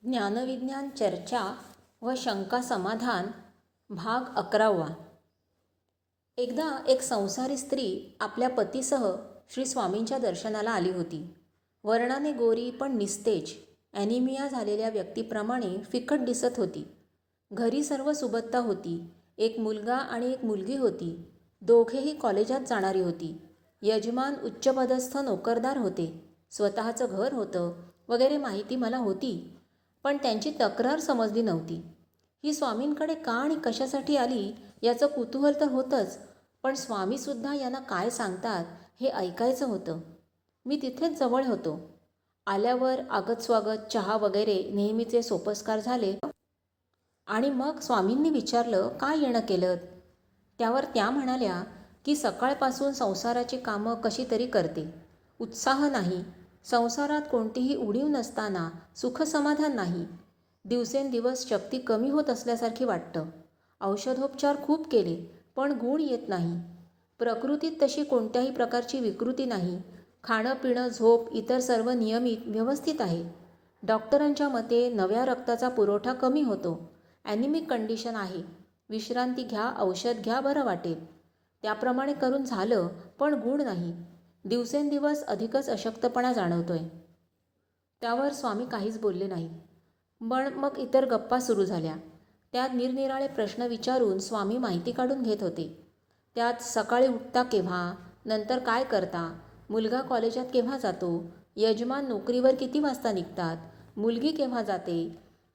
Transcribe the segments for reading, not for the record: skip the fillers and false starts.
ज्ञानविज्ञान चर्चा व शंका समाधान भाग 11. एकदा एक संसारी स्त्री आपल्या पतीसह श्री स्वामींच्या दर्शनाला आली होती. वर्णाने गोरी पण निस्तेज, ॲनिमिया झालेल्या व्यक्तीप्रमाणे फिकट दिसत होती. घरी सर्व सुबत्ता होती. एक मुलगा आणि एक मुलगी होती. दोघेही कॉलेजात जाणारी होती. यजमान उच्चपदस्थ नोकरदार होते. स्वतःचं घर होतं वगैरे माहिती मला होती, पण त्यांची तक्रार समजली नव्हती. ही स्वामींकडे का आणि कशासाठी आली याचं कुतूहल तर होतंच, पण स्वामीसुद्धा यांना काय सांगतात हे ऐकायचं होतं. मी तिथेच जवळ होतो. आल्यावर आगत स्वागत, चहा वगैरे नेहमीचे सोपस्कार झाले आणि मग स्वामींनी विचारलं, काय येणं केलं? त्यावर त्या म्हणाल्या की सकाळपासून संसाराची कामं कशी तरी करते. उत्साह नाही. संसारात कोणतीही उणीव नसताना सुखसमाधान नाही. दिवसेंदिवस शक्ती कमी होत असल्यासारखी वाटतं. औषधोपचार खूप केले, पण गुण येत नाही. प्रकृतीत तशी कोणत्याही प्रकारची विकृती नाही. खाणं पिणं झोप इतर सर्व नियमित व्यवस्थित आहे. डॉक्टरांच्या मते नव्या रक्ताचा पुरवठा कमी होतो. ॲनिमिक कंडिशन आहे. विश्रांती घ्या, औषध घ्या, बरं वाटेल. त्याप्रमाणे करून झालं, पण गुण नाही. दिवसेंदिवस अधिकच अशक्तपणा जाणवतोय. त्यावर स्वामी काहीच बोलले नाहीत. पण मग इतर गप्पा सुरू झाल्या. त्यात निरनिराळे प्रश्न विचारून स्वामी माहिती काढून घेत होते. त्यात सकाळी उठता केव्हा, नंतर काय करता, मुलगा कॉलेजात केव्हा जातो, यजमान नोकरीवर किती वाजता निघतात, मुलगी केव्हा जाते,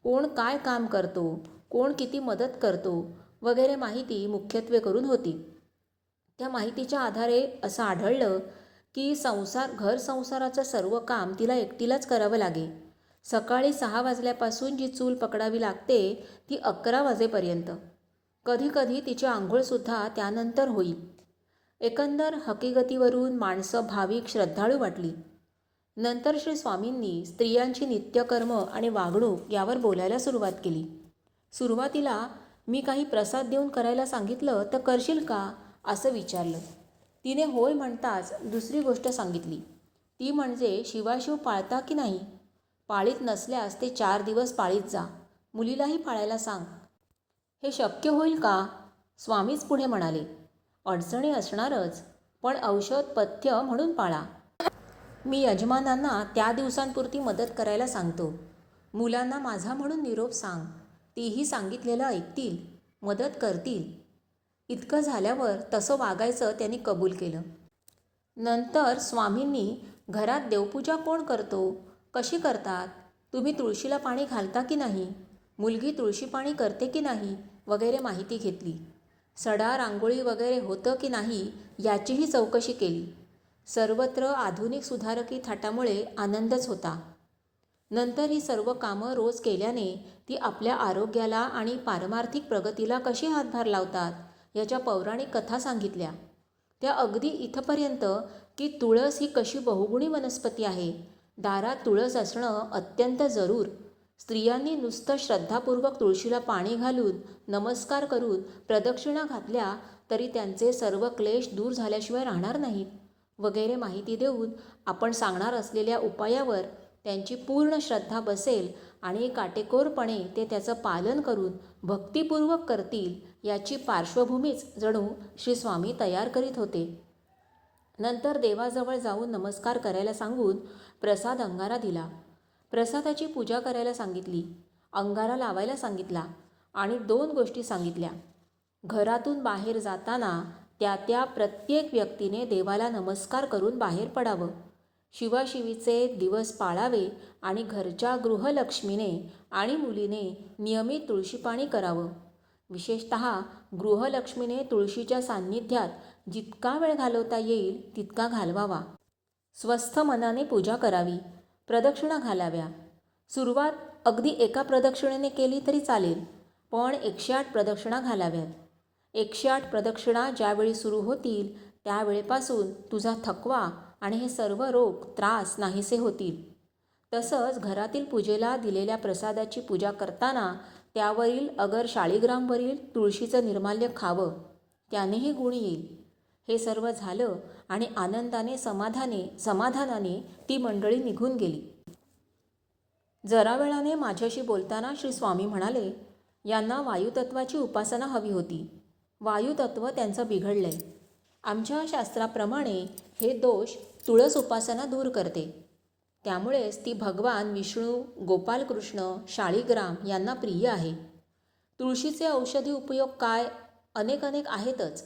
कोण काय काम करतो, कोण किती मदत करतो वगैरे माहिती मुख्यत्वे करून होती. त्या माहितीच्या आधारे असं आढळलं की घर संसाराचं सर्व काम तिला एकटीलाच करावं लागे. सकाळी 6 वाजल्यापासून जी चूल पकडावी लागते ती 11 वाजेपर्यंत. कधीकधी तिची आंघोळसुद्धा त्यानंतर होईल. एकंदर हकीकतीवरून माणसं भाविक श्रद्धाळू वाटली. नंतर श्री स्वामींनी स्त्रियांची नित्यकर्म आणि वागणूक यावर बोलायला सुरुवात केली. सुरुवातीला मी काही प्रसाद देऊन करायला सांगितलं तर करशील का असं विचारलं. तिने होय म्हणताच दुसरी गोष्ट सांगितली. ती म्हणजे शिवाशिव पाळता की नाही. पाळीत नसल्यास ते 4 दिवस पाळीत जा. मुलीलाही पाळायला सांग. हे शक्य होईल का? स्वामीच पुढे म्हणाले, अडचणी असणारच, पण औषध पथ्य म्हणून पाळा. मी यजमानांना त्या दिवसांपुरती मदत करायला सांगतो. मुलांना माझा म्हणून निरोप सांग. तीही सांगितलेलं ऐकतील, मदत करतील. इतकं झाल्यावर तसं वागायचं त्यांनी कबूल केलं. नंतर स्वामींनी घरात देवपूजा कोण करतो, कशी करतात, तुम्ही तुळशीला पाणी घालता की नाही, मुलगी तुळशी पाणी करते की नाही वगैरे माहिती घेतली. सडा रांगोळी वगैरे होतं की नाही याचीही चौकशी केली. सर्वत्र आधुनिक सुधारकी थाटामुळे आनंदच होता. नंतर ही सर्व कामं रोज केल्याने ती आपल्या आरोग्याला आणि पारमार्थिक प्रगतीला कशी हातभार लावतात याच्या पौराणिक कथा सांगितल्या. त्या अगदी इथपर्यंत की तुळस ही कशी बहुगुणी वनस्पती आहे. दारात तुळस असणं अत्यंत जरूर. स्त्रियांनी नुसतं श्रद्धापूर्वक तुळशीला पाणी घालून नमस्कार करून प्रदक्षिणा घातल्या तरी त्यांचे सर्व क्लेश दूर झाल्याशिवाय राहणार नाहीत वगैरे माहिती देऊन आपण सांगणार असलेल्या उपायावर त्यांची पूर्ण श्रद्धा बसेल आणि काटेकोरपणे ते त्याचं पालन करून भक्तिपूर्वक करतील याची पार्श्वभूमीच जणू श्री स्वामी तयार करीत होते. नंतर देवाजवळ जाऊन नमस्कार करायला सांगून प्रसाद अंगारा दिला. प्रसादाची पूजा करायला सांगितली. अंगारा लावायला सांगितला आणि 2 गोष्टी सांगितल्या. घरातून बाहेर जाताना त्या प्रत्येक व्यक्तीने देवाला नमस्कार करून बाहेर पडावं. शिवाशिवीचे दिवस पाळावे आणि घरच्या गृहलक्ष्मीने आणि मुलीने नियमित तुळशीपाणी करावं. विशेषतः गृहलक्ष्मीने तुळशीच्या सान्निध्यात जितका वेळ घालवता येईल तितका घालवावा. स्वस्थ मनाने पूजा करावी. प्रदक्षिणा घालाव्या. सुरुवात अगदी एका प्रदक्षिणेने केली तरी चालेल, पण 108 प्रदक्षिणा घालाव्यात. 108 प्रदक्षिणा ज्यावेळी सुरू होतील त्यावेळेपासून तुझा थकवा आणि हे सर्व रोग त्रास नाहीसे होतील. तसंच घरातील पूजेला दिलेल्या प्रसादाची पूजा करताना त्यावरील अगर शाळीग्रामवरील तुळशीचं निर्माल्य खावं, त्यानेही गुण येईल. हे सर्व झालं आणि आनंदाने समाधानाने ती मंडळी निघून गेली. जरा वेळाने माझ्याशी बोलताना श्री स्वामी म्हणाले, यांना वायुतत्वाची उपासना हवी होती. वायुतत्व त्यांचं बिघडलंय. आमच्या शास्त्राप्रमाणे हे दोष तुळस उपासना दूर करते. त्यामुळेच ती भगवान विष्णू, गोपालकृष्ण, शाळीग्राम यांना प्रिय आहे. तुळशीचे औषधी उपयोग काय अनेक आहेतच.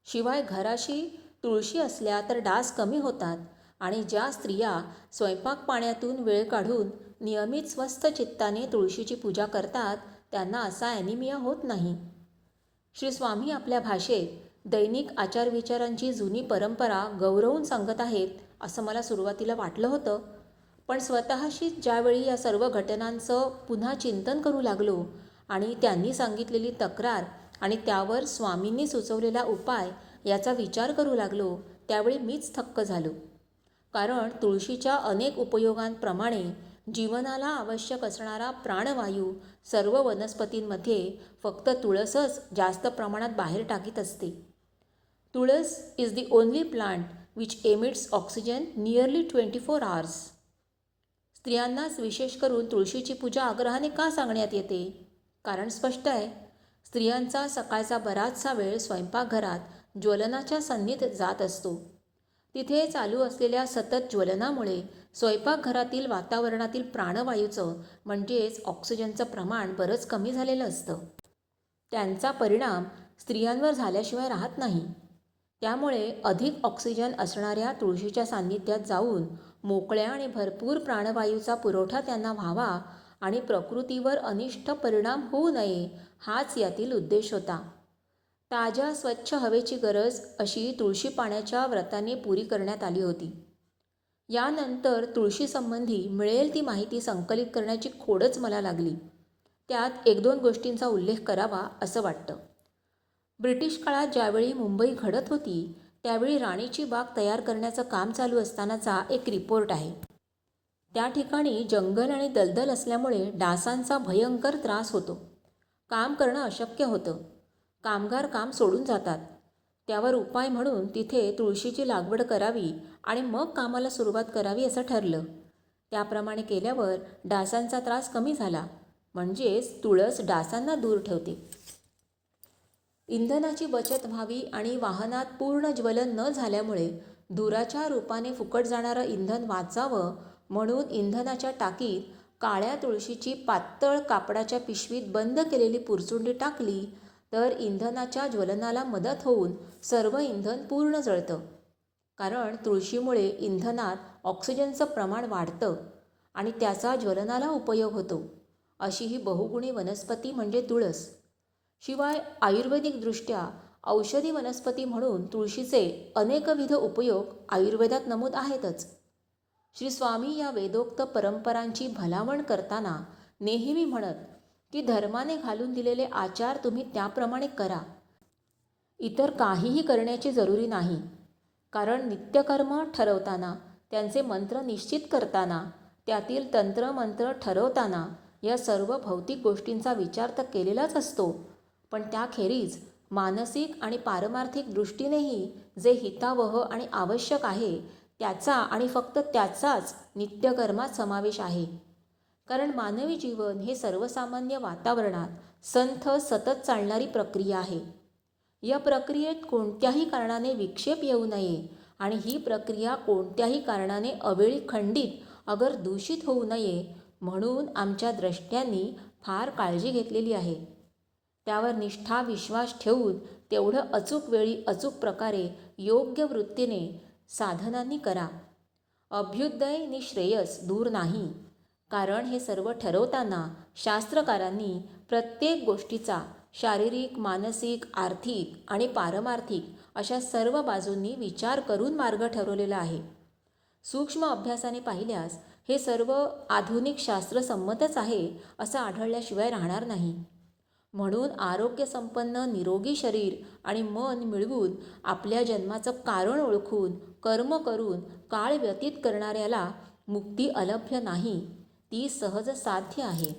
शिवाय घराशी तुळशी असल्या तर डास कमी होतात आणि ज्या स्त्रिया स्वयंपाक पाण्यातून वेळ काढून नियमित स्वस्थ चित्ताने तुळशीची पूजा करतात त्यांना असा ॲनिमिया होत नाही. श्री स्वामी आपल्या भाषेत दैनिक आचारविचारांची जुनी परंपरा गौरवून सांगत आहेत असं मला सुरुवातीला वाटलं होतं. पण स्वतःशी ज्यावेळी या सर्व घटनांचं पुन्हा चिंतन करू लागलो आणि त्यांनी सांगितलेली तक्रार आणि त्यावर स्वामींनी सुचवलेला उपाय याचा विचार करू लागलो त्यावेळी मीच थक्क झालो. कारण तुळशीच्या अनेक उपयोगांप्रमाणे जीवनाला आवश्यक असणारा प्राणवायू सर्व वनस्पतींमध्ये फक्त तुळसच जास्त प्रमाणात बाहेर टाकीत असते. Tulas is the only plant which emits oxygen nearly 24 hours. स्त्रियांनाच विशेष करून तुळशीची पूजा आग्रहाने का सांगण्यात येते? कारण स्पष्ट आहे. स्त्रियांचा सकाळचा बराचसा वेळ स्वयंपाकघरात ज्वलनाच्या सन्नीत जात असतो. तिथे चालू असलेल्या सतत ज्वलनामुळे स्वयंपाकघरातील वातावरणातील प्राणवायूचं म्हणजेच ऑक्सिजनचं प्रमाण बरंच कमी झालेलं असतं. त्यांचा परिणाम स्त्रियांवर झाल्याशिवाय राहत नाही. त्यामुळे अधिक ऑक्सिजन असणाऱ्या तुळशीच्या सान्निध्यात जाऊन मोकळ्या आणि भरपूर प्राणवायूचा पुरवठा त्यांना व्हावा आणि प्रकृतीवर अनिष्ट परिणाम होऊ नये हाच यातील उद्देश होता. ताज्या स्वच्छ हवेची गरज अशी तुळशी पाण्याच्या व्रताने पुरी करण्यात आली होती. यानंतर तुळशीसंबंधी मिळेल ती माहिती संकलित करण्याची खोडच मला लागली. त्यात 1-2 गोष्टींचा उल्लेख करावा असं वाटतं. ब्रिटिश काळात ज्यावेळी मुंबई घडत होती त्यावेळी राणीची बाग तयार करण्याचं काम चालू असतानाचा एक रिपोर्ट आहे. त्या ठिकाणी जंगल आणि दलदल असल्यामुळे डासांचा भयंकर त्रास होतो. काम करणं अशक्य होतं. कामगार काम सोडून जातात. त्यावर उपाय म्हणून तिथे तुळशीची लागवड करावी आणि मग कामाला सुरुवात करावी असं ठरलं. त्याप्रमाणे केल्यावर डासांचा त्रास कमी झाला. म्हणजेच तुळस डासांना दूर ठेवते. इंधनाची बचत व्हावी आणि वाहनात पूर्ण ज्वलन न झाल्यामुळे धुराच्या रूपाने फुकट जाणारं इंधन वाचावं म्हणून इंधनाच्या टाकीत काळ्या तुळशीची पातळ कापडाच्या पिशवीत बंद केलेली पुरचुंडी टाकली तर इंधनाच्या ज्वलनाला मदत होऊन सर्व इंधन पूर्ण जळतं. कारण तुळशीमुळे इंधनात ऑक्सिजनचं प्रमाण वाढतं आणि त्याचा ज्वलनाला उपयोग होतो. अशी ही बहुगुणी वनस्पती म्हणजे तुळस. शिवाय आयुर्वेदिकदृष्ट्या औषधी वनस्पती म्हणून तुळशीचे अनेकविध उपयोग आयुर्वेदात नमूद आहेतच. श्री स्वामी या वेदोक्त परंपरांची भलावण करताना नेहमी म्हणत की धर्माने घालून दिलेले आचार तुम्ही त्याप्रमाणे करा. इतर काहीही करण्याची जरुरी नाही. कारण नित्यकर्म ठरवताना, त्यांचे मंत्र निश्चित करताना, त्यातील तंत्रमंत्र ठरवताना या सर्व भौतिक गोष्टींचा विचार तर केलेलाच असतो. पण त्याखेरीज मानसिक आणि पारमार्थिक दृष्टीनेही जे हितावह आणि आवश्यक आहे त्याचा आणि फक्त त्याचाच नित्यकर्मात समावेश आहे. कारण मानवी जीवन हे सर्वसामान्य वातावरणात संथ सतत चालणारी प्रक्रिया आहे. या प्रक्रियेत कोणत्याही कारणाने विक्षेप येऊ नये आणि ही प्रक्रिया कोणत्याही कारणाने अवेळी खंडित अगर दूषित होऊ नये म्हणून आमच्या द्रष्ट्यांनी फार काळजी घेतलेली आहे. त्यावर निष्ठा विश्वास ठेवून तेवढं अचूक वेळी अचूक प्रकारे योग्य वृत्तीने साधनांनी करा. अभ्युदय नि श्रेयस दूर नाही. कारण हे सर्व ठरवताना शास्त्रकारांनी प्रत्येक गोष्टीचा शारीरिक, मानसिक, आर्थिक आणि पारमार्थिक अशा सर्व बाजूंनी विचार करून मार्ग ठरवलेला आहे. सूक्ष्म अभ्यासाने पाहिल्यास हे सर्व आधुनिक शास्त्रसंमतच आहे असं आढळल्याशिवाय राहणार नाही. म्हणून आरोग्यसंपन्न निरोगी शरीर आणि मन मिळवून आपल्या जन्माचं कारण ओळखून कर्म करून काळ व्यतीत करणाऱ्याला मुक्ती अलभ्य नाही, ती सहज साध्य आहे.